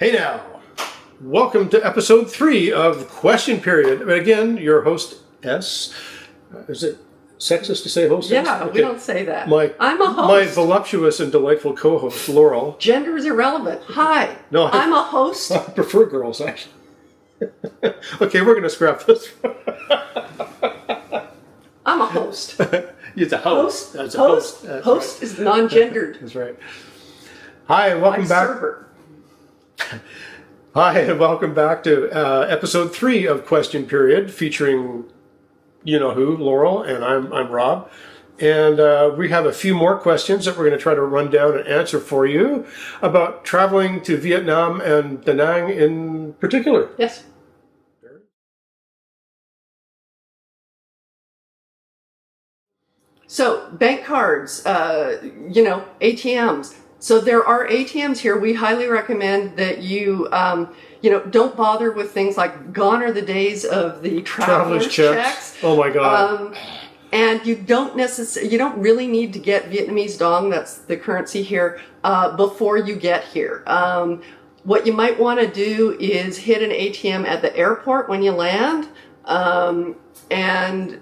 Hey now, welcome to episode 3 of Question Period. Again, your host S. Is it sexist to say host? Yeah, okay. We don't say that. I'm a host. My voluptuous and delightful co-host, Laurel. Gender is irrelevant. Hi. No, I'm a host. I prefer girls, actually. Okay, we're going to scrap this. I'm a host. It's a host. Host. That's a host. That's Host right. is non-gendered. That's right. Hi, and welcome back. Server. Hi, and welcome back to episode 3 of Question Period, featuring you-know-who, Laurel, and I'm Rob. And we have a few more questions that we're going to try to run down and answer for you about traveling to Vietnam and Da Nang in particular. Yes. So, bank cards, ATMs. So there are ATMs here. We highly recommend that you, don't bother with things like gone are the days of the traveler's checks. Oh my God. And you don't really need to get Vietnamese dong, that's the currency here, before you get here. What you might want to do is hit an ATM at the airport when you land, and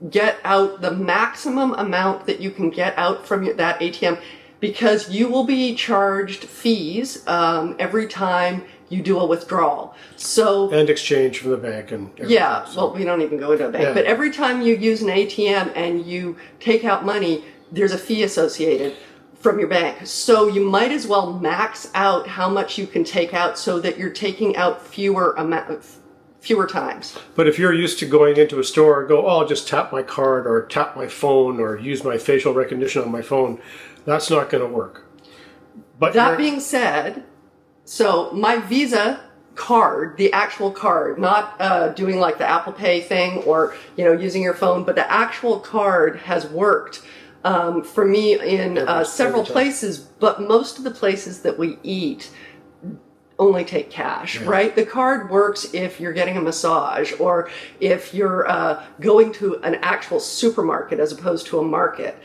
get out the maximum amount that you can get out from that ATM, because you will be charged fees every time you do a withdrawal. And exchange from the bank and everything. Yeah, well, we don't even go to a bank. Yeah. But every time you use an ATM and you take out money, there's a fee associated from your bank. So you might as well max out how much you can take out so that you're taking out fewer times. But if you're used to going into a store, I'll just tap my card or tap my phone or use my facial recognition on my phone, that's not going to work. But that being said, so my Visa card, the actual card, not doing like the Apple Pay thing or using your phone, but the actual card has worked for me in several places. But most of the places that we eat only take cash, right? The card works if you're getting a massage or if you're going to an actual supermarket as opposed to a market.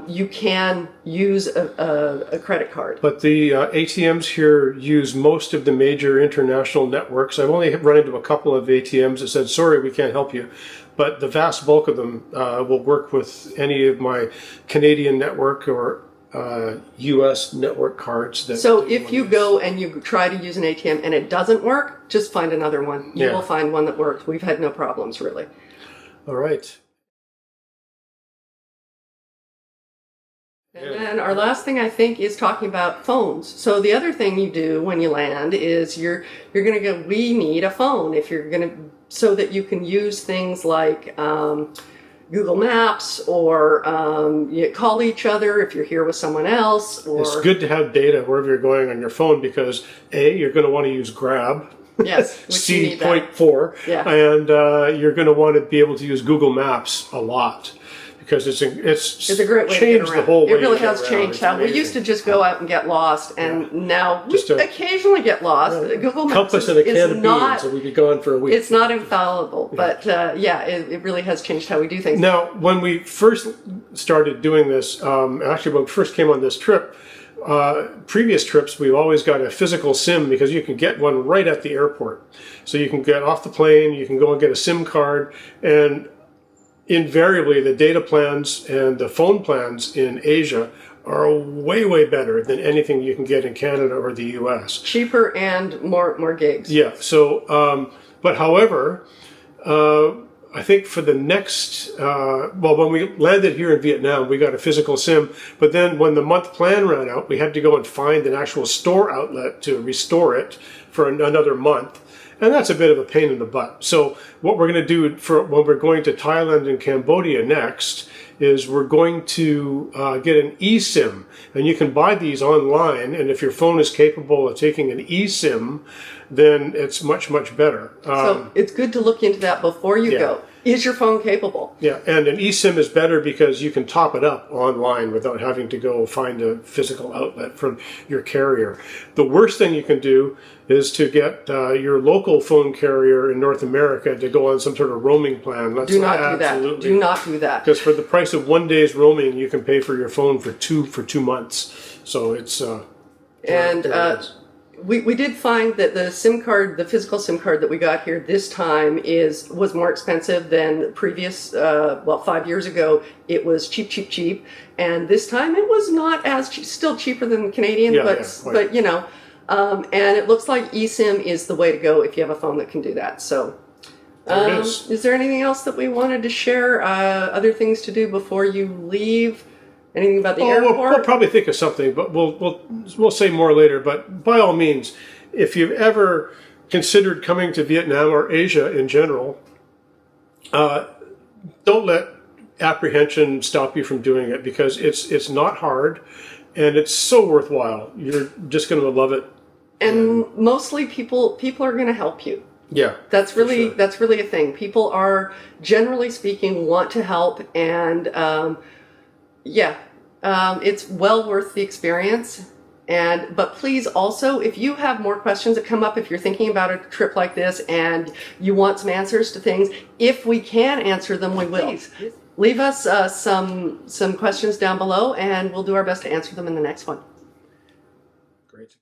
You can use a credit card. But the ATMs here use most of the major international networks. I've only run into a couple of ATMs that said, sorry, we can't help you. But the vast bulk of them will work with any of my Canadian network or U.S. network cards. So if you go and you try to use an ATM and it doesn't work, just find another one. You will find one that works. We've had no problems, really. All right. And then our last thing, I think, is talking about phones. So the other thing you do when you land is you're going to go, we need a phone if you're going to, so that you can use things like Google Maps or you call each other if you're here with someone else. Or it's good to have data wherever you're going on your phone because A, you're going to want to use Grab. Yes, C.4. Yeah. And you're going to want to be able to use Google Maps a lot. Because it's a great way changed to get the whole way. It really has changed how we used to just go out and get lost, and now we occasionally get lost. Google Maps compass and a can of beans, and we'd be gone for a week. It's not infallible, but it really has changed how we do things. Now, when we first started doing this, actually when we first came on this trip, previous trips, we've always got a physical SIM because you can get one right at the airport. So you can get off the plane, you can go and get a SIM card, and invariably the data plans and the phone plans in Asia are way, way better than anything you can get in Canada or the US. Cheaper and more gigs. Yeah. So, but however, I think for the next, when we landed here in Vietnam, we got a physical SIM, but then when the month plan ran out, we had to go and find an actual store outlet to restore it for another month. And that's a bit of a pain in the butt. So what we're going to do for when we're going to Thailand and Cambodia next is we're going to get an eSIM. And you can buy these online. And if your phone is capable of taking an eSIM, then it's much, much better. So it's good to look into that before you go. Is your phone capable? Yeah, and an eSIM is better because you can top it up online without having to go find a physical outlet from your carrier. The worst thing you can do is to get your local phone carrier in North America to go on some sort of roaming plan. Do not do that. Do not do that. Because for the price of 1 day's roaming, you can pay for your phone for two months. So it's we did find that the SIM card, the physical SIM card that we got here this time was more expensive than previous. 5 years ago it was cheap, and this time it was not as cheap, still cheaper than Canadian, but you know, and it looks like eSIM is the way to go if you have a phone that can do that. So. There it is. Is there anything else that we wanted to share? Other things to do before you leave? Anything about the airport? We'll probably think of something, but we'll say more later. But by all means, if you've ever considered coming to Vietnam or Asia in general, don't let apprehension stop you from doing it, because it's not hard, and it's so worthwhile. You're just going to love it. And mostly people are going to help you. Yeah, that's really a thing. People are, generally speaking, want to help, and it's well worth the experience. But please also, if you have more questions that come up, if you're thinking about a trip like this and you want some answers to things, if we can answer them, we will. Please leave us some questions down below, and we'll do our best to answer them in the next one. Great.